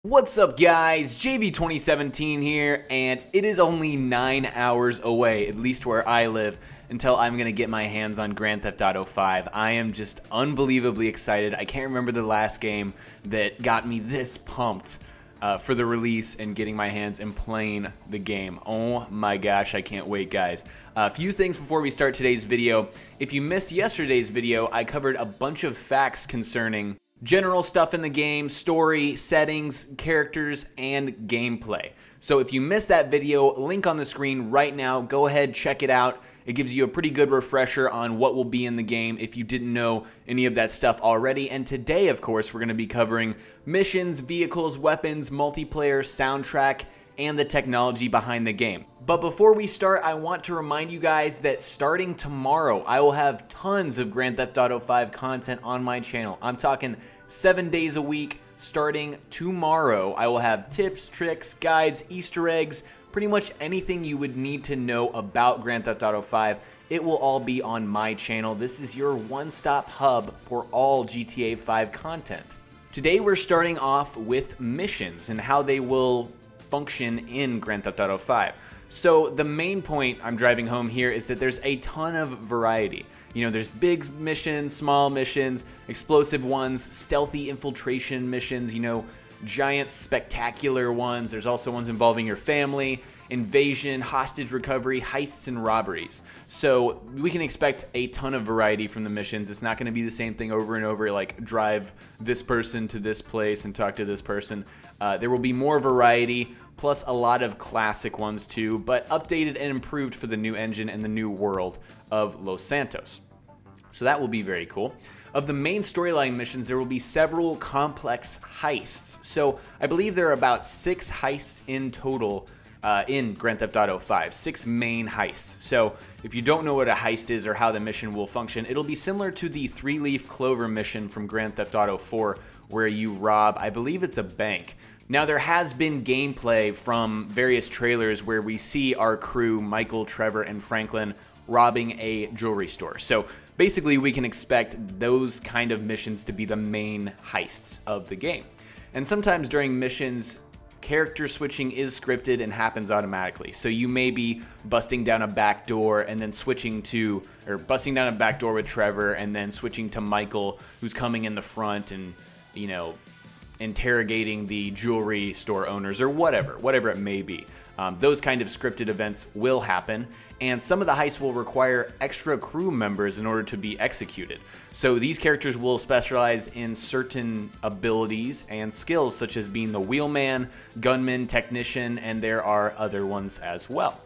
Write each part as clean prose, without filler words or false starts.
What's up guys, JV2017 here, and it is only 9 hours away, at least where I live, until I'm going to get my hands on Grand Theft Auto 5. I am just unbelievably excited. I can't remember the last game that got me this pumped for the release and getting my hands and playing the game. Oh my gosh, I can't wait guys. A few things before we start today's video. If you missed yesterday's video, I covered a bunch of facts concerning general stuff in the game, story, settings, characters, and gameplay. So if you missed that video, link on the screen right now. Go ahead, check it out. It gives you a pretty good refresher on what will be in the game if you didn't know any of that stuff already. And today, of course, we're going to be covering missions, vehicles, weapons, multiplayer, soundtrack, and the technology behind the game. But before we start, I want to remind you guys that starting tomorrow, I will have tons of Grand Theft Auto 5 content on my channel. I'm talking 7 days a week. Starting tomorrow, I will have tips, tricks, guides, Easter eggs, pretty much anything you would need to know about Grand Theft Auto 5. It will all be on my channel. This is your one-stop hub for all GTA 5 content. Today, we're starting off with missions and how they will function in Grand Theft Auto 5. So the main point I'm driving home here is that there's a ton of variety. You know, there's big missions, small missions, explosive ones, stealthy infiltration missions, you know, giant spectacular ones. There's also ones involving your family, invasion, hostage recovery, heists, and robberies. So we can expect a ton of variety from the missions. It's not going to be the same thing over and over, like drive this person to this place and talk to this person. There will be more variety, plus a lot of classic ones too, but updated and improved for the new engine and the new world of Los Santos. So that will be very cool. Of the main storyline missions, there will be several complex heists. So I believe there are about 6 heists in total in Grand Theft Auto 5, 6 main heists. So if you don't know what a heist is or how the mission will function, it'll be similar to the 3-leaf clover mission from Grand Theft Auto 4, where you rob, I believe it's a bank. Now there has been gameplay from various trailers where we see our crew, Michael, Trevor, and Franklin, robbing a jewelry store. So basically we can expect those kind of missions to be the main heists of the game. And sometimes during missions, character switching is scripted and happens automatically. So you may be busting down a back door and then switching to, or busting down a back door with Trevor and then switching to Michael, who's coming in the front and, you know, interrogating the jewelry store owners or whatever it may be. Those kind of scripted events will happen, and some of the heists will require extra crew members in order to be executed. So these characters will specialize in certain abilities and skills, such as being the wheelman, gunman, technician, and there are other ones as well.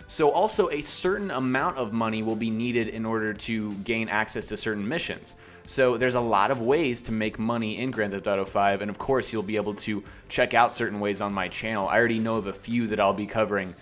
So also a certain amount of money will be needed in order to gain access to certain missions. So there's a lot of ways to make money in Grand Theft Auto 5, and of course you'll be able to check out certain ways on my channel. I already know of a few that I'll be covering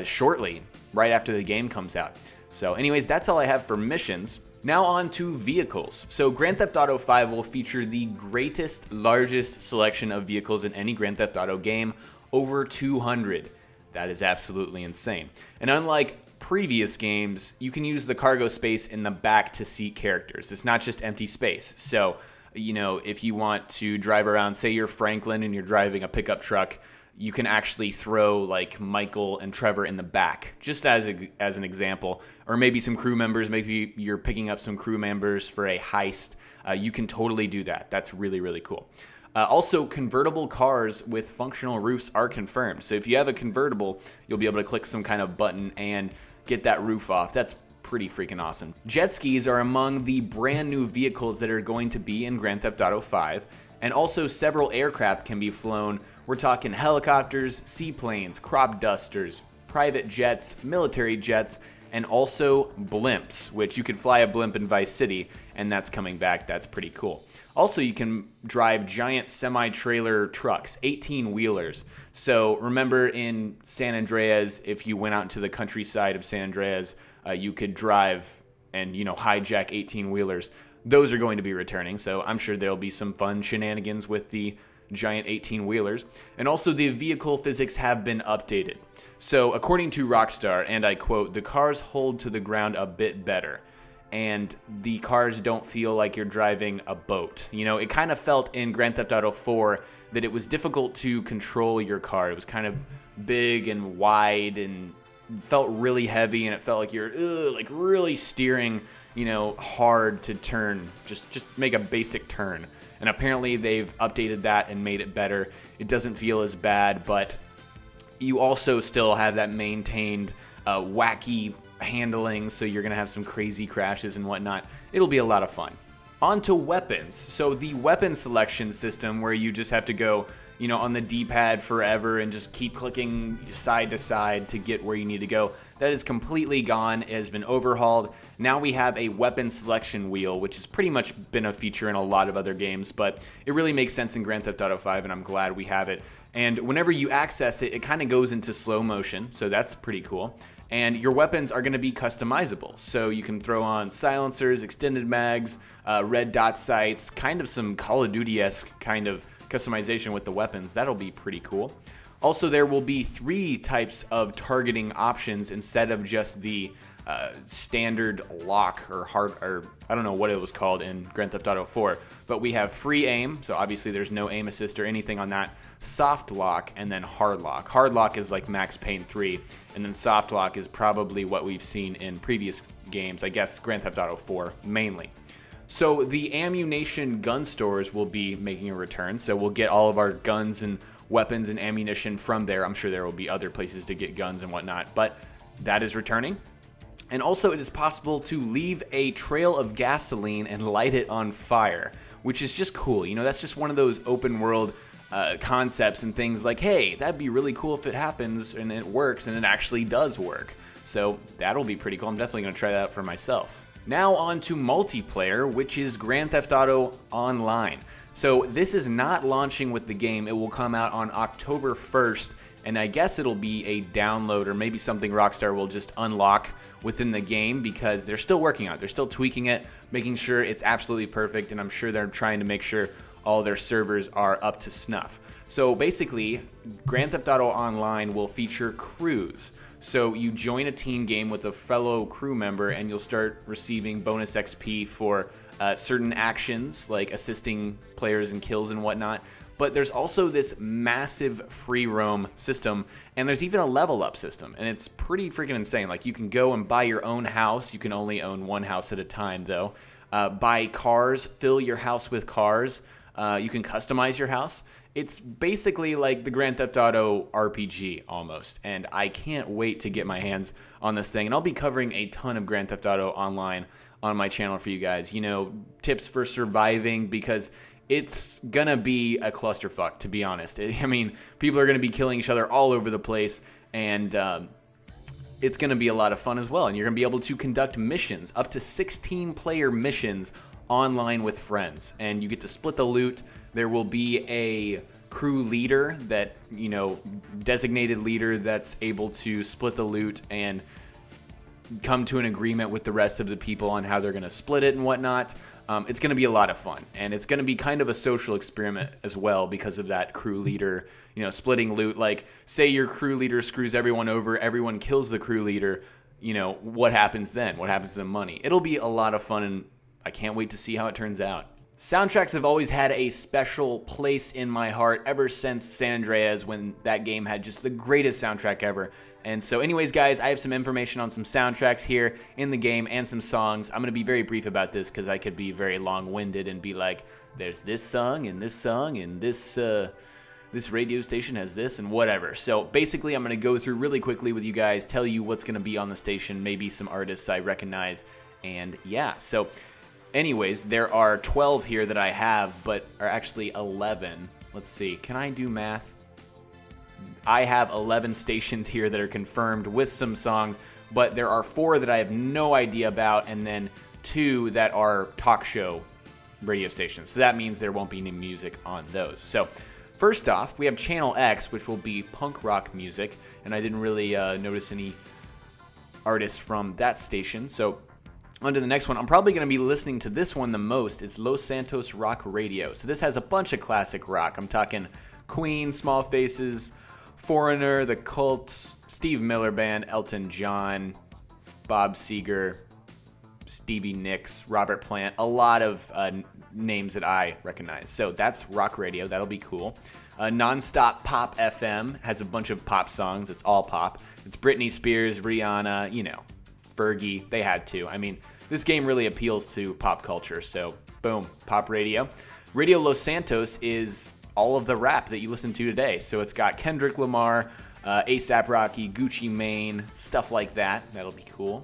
shortly, right after the game comes out. So anyways, that's all I have for missions. Now on to vehicles. So Grand Theft Auto 5 will feature the greatest, largest selection of vehicles in any Grand Theft Auto game, over 200. That is absolutely insane. And unlike previous games, you can use the cargo space in the back to seat characters. It's not just empty space. So, you know, if you want to drive around, say you're Franklin and you're driving a pickup truck, you can actually throw like Michael and Trevor in the back, just as an example. Or maybe some crew members, maybe you're picking up some crew members for a heist. You can totally do that. That's really, really cool. Also, convertible cars with functional roofs are confirmed. So if you have a convertible, you'll be able to click some kind of button and get that roof off. That's pretty freaking awesome. Jet skis are among the brand new vehicles that are going to be in Grand Theft Auto 5. And also several aircraft can be flown. We're talking helicopters, seaplanes, crop dusters, private jets, military jets, and also blimps, which you could fly a blimp in Vice City, and that's coming back. That's pretty cool. Also, you can drive giant semi-trailer trucks, 18-wheelers. So remember in San Andreas, if you went out into the countryside of San Andreas, you could drive and, you know, hijack 18-wheelers. Those are going to be returning, so I'm sure there'll be some fun shenanigans with the giant 18-wheelers. And also the vehicle physics have been updated. So according to Rockstar, and I quote, "The cars hold to the ground a bit better." and the cars don't feel like you're driving a boat. You know, it kind of felt in Grand Theft Auto 4 that it was difficult to control your car. It was kind of big and wide and felt really heavy, and it felt like you're like really steering, you know, hard to turn, just make a basic turn. And apparently they've updated that and made it better. It doesn't feel as bad, but you also still have that maintained wacky handling, so you're gonna have some crazy crashes and whatnot. It'll be a lot of fun. On to weapons. So the weapon selection system, where you just have to go, you know, on the D-pad forever and just keep clicking side to side to get where you need to go, that is completely gone. It has been overhauled. Now we have a weapon selection wheel, which has pretty much been a feature in a lot of other games, but it really makes sense in Grand Theft Auto 5, and I'm glad we have it. And whenever you access it, it kind of goes into slow motion, so that's pretty cool. And your weapons are going to be customizable, so you can throw on silencers, extended mags, red dot sights, kind of some Call of Duty-esque kind of customization with the weapons. That'll be pretty cool. Also, there will be 3 types of targeting options instead of just the standard lock or hard, or I don't know what it was called in Grand Theft Auto 4, but we have free aim, so obviously there's no aim assist or anything on that, soft lock, and then hard lock. Hard lock is like Max Payne 3, and then soft lock is probably what we've seen in previous games, I guess Grand Theft Auto 4 mainly. So the ammunition gun stores will be making a return, so we'll get all of our guns and weapons and ammunition from there. I'm sure there will be other places to get guns and whatnot, but that is returning. And also it is possible to leave a trail of gasoline and light it on fire, which is just cool. You know, that's just one of those open world concepts and things like, hey, that'd be really cool if it happens and it works, and it actually does work. So that'll be pretty cool. I'm definitely going to try that out for myself. Now on to multiplayer, which is Grand Theft Auto Online. So this is not launching with the game. It will come out on October 1st, and I guess it'll be a download or maybe something Rockstar will just unlock within the game, because they're still working on it. They're still tweaking it, making sure it's absolutely perfect, and I'm sure they're trying to make sure all their servers are up to snuff. So basically, Grand Theft Auto Online will feature crews. So you join a team game with a fellow crew member, and you'll start receiving bonus XP for certain actions, like assisting players in kills and whatnot. But there's also this massive free roam system, and there's even a level up system, and it's pretty freaking insane. Like, you can go and buy your own house. You can only own one house at a time, though. Buy cars, fill your house with cars. You can customize your house. It's basically like the Grand Theft Auto RPG almost, and I can't wait to get my hands on this thing. And I'll be covering a ton of Grand Theft Auto Online on my channel for you guys. You know, tips for surviving, because it's gonna be a clusterfuck, to be honest. I mean, people are gonna be killing each other all over the place, and it's gonna be a lot of fun as well. And you're gonna be able to conduct missions, up to 16-player missions online with friends, and you get to split the loot. There will be a crew leader, that, you know, designated leader that's able to split the loot and come to an agreement with the rest of the people on how they're going to split it and whatnot. It's going to be a lot of fun, and it's going to be kind of a social experiment as well because of that crew leader, you know, splitting loot. Like, say your crew leader screws everyone over, everyone kills the crew leader, you know, what happens then? What happens to the money? It'll be a lot of fun, and I can't wait to see how it turns out. Soundtracks have always had a special place in my heart ever since San Andreas, when that game had just the greatest soundtrack ever. And so anyways, guys, I have some information on some soundtracks here in the game and some songs. I'm going to be very brief about this because I could be very long-winded and be like, there's this song and this song and this radio station has this and whatever. So basically, I'm going to go through really quickly with you guys, tell you what's going to be on the station, maybe some artists I recognize, and yeah. So anyways, there are 12 here that I have, but are actually 11. Let's see, can I do math? I have 11 stations here that are confirmed with some songs, but there are 4 that I have no idea about, and then 2 that are talk show radio stations. So that means there won't be any music on those. So first off, we have Channel X, which will be punk rock music, and I didn't really notice any artists from that station. So on to the next one. I'm probably going to be listening to this one the most. It's Los Santos Rock Radio. So this has a bunch of classic rock. I'm talking Queen, Small Faces, Foreigner, The Cult, Steve Miller Band, Elton John, Bob Seger, Stevie Nicks, Robert Plant, a lot of names that I recognize. So that's rock radio. That'll be cool. Nonstop Pop FM has a bunch of pop songs. It's all pop. It's Britney Spears, Rihanna, you know, Fergie. They had to. I mean, this game really appeals to pop culture. So boom, pop radio. Radio Los Santos is all of the rap that you listen to today. So it's got Kendrick Lamar, A$AP Rocky, Gucci Mane, stuff like that. That'll be cool.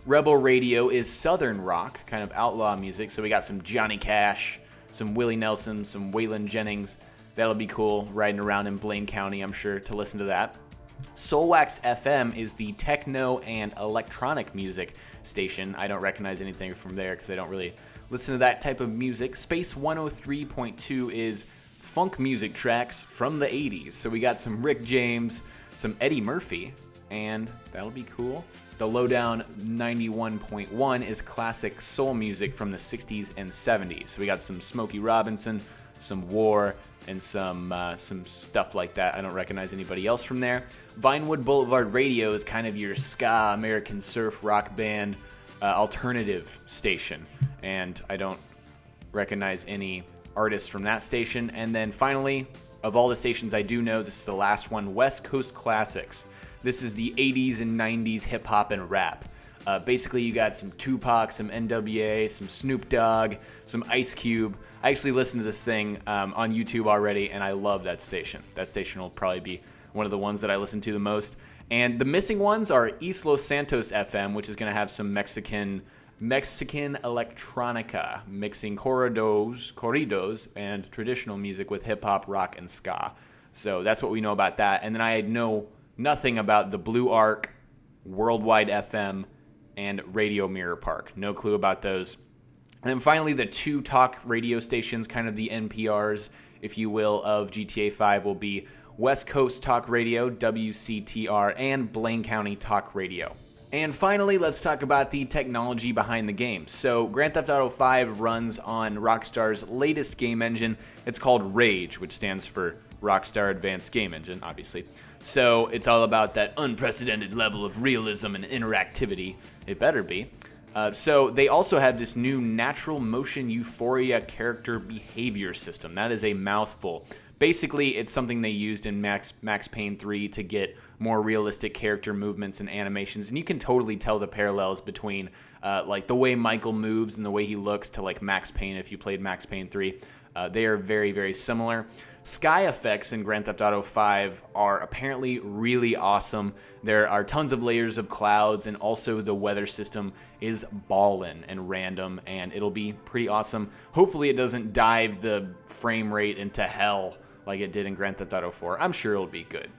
Rebel Radio is Southern rock, kind of outlaw music. So we got some Johnny Cash, some Willie Nelson, some Waylon Jennings. That'll be cool, riding around in Blaine County, I'm sure, to listen to that. Soulwax FM is the techno and electronic music station. I don't recognize anything from there because I don't really listen to that type of music. Space 103.2 is funk music tracks from the 80s. So we got some Rick James, some Eddie Murphy, and that'll be cool. The Lowdown 91.1 is classic soul music from the 60s and 70s. So we got some Smokey Robinson, some War, and some stuff like that. I don't recognize anybody else from there. Vinewood Boulevard Radio is kind of your ska, American surf rock band alternative station, and I don't recognize any artists from that station. And then finally, of all the stations I do know, this is the last one, West Coast Classics. This is the 80s and 90s hip hop and rap. Basically, you got some Tupac, some NWA, some Snoop Dogg, some Ice Cube. I actually listened to this thing on YouTube already, and I love that station. That station will probably be one of the ones that I listen to the most. And the missing ones are East Los Santos FM, which is going to have some Mexican electronica, mixing corridos, and traditional music with hip-hop, rock, and ska. So that's what we know about that. And then I know nothing about the Blue Arc, Worldwide FM, and Radio Mirror Park. No clue about those. And then finally, the two talk radio stations, kind of the NPRs, if you will, of GTA 5 will be West Coast Talk Radio, WCTR, and Blaine County Talk Radio. And finally, let's talk about the technology behind the game. So Grand Theft Auto 5 runs on Rockstar's latest game engine. It's called Rage, which stands for Rockstar Advanced Game Engine, obviously. So it's all about that unprecedented level of realism and interactivity. It better be. So they also have this new natural motion euphoria character behavior system. That is a mouthful. Basically, it's something they used in Max Payne 3 to get more realistic character movements and animations. And you can totally tell the parallels between like the way Michael moves and the way he looks to like Max Payne if you played Max Payne 3. They are very, very similar. Sky effects in Grand Theft Auto 5 are apparently really awesome. There are tons of layers of clouds, and also the weather system is ballin' and random, and it'll be pretty awesome. Hopefully it doesn't dive the frame rate into hell like it did in Grand Theft Auto 4. I'm sure it'll be good.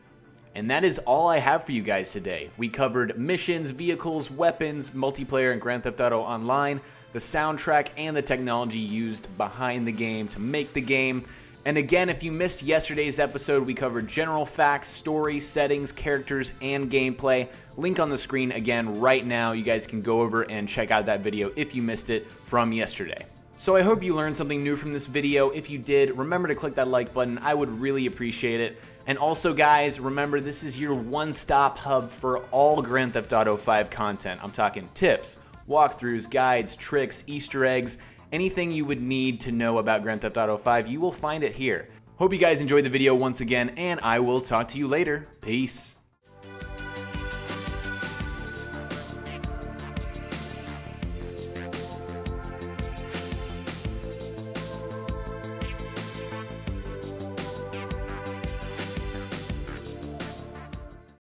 And that is all I have for you guys today. We covered missions, vehicles, weapons, multiplayer, and Grand Theft Auto Online, the soundtrack, and the technology used behind the game to make the game. And again, if you missed yesterday's episode, we covered general facts, story, settings, characters, and gameplay. Link on the screen again right now. You guys can go over and check out that video if you missed it from yesterday. So I hope you learned something new from this video. If you did, remember to click that like button. I would really appreciate it. And also, guys, remember this is your one-stop hub for all Grand Theft Auto 5 content. I'm talking tips, walkthroughs, guides, tricks, Easter eggs, anything you would need to know about Grand Theft Auto 5, you will find it here. Hope you guys enjoyed the video once again, and I will talk to you later. Peace.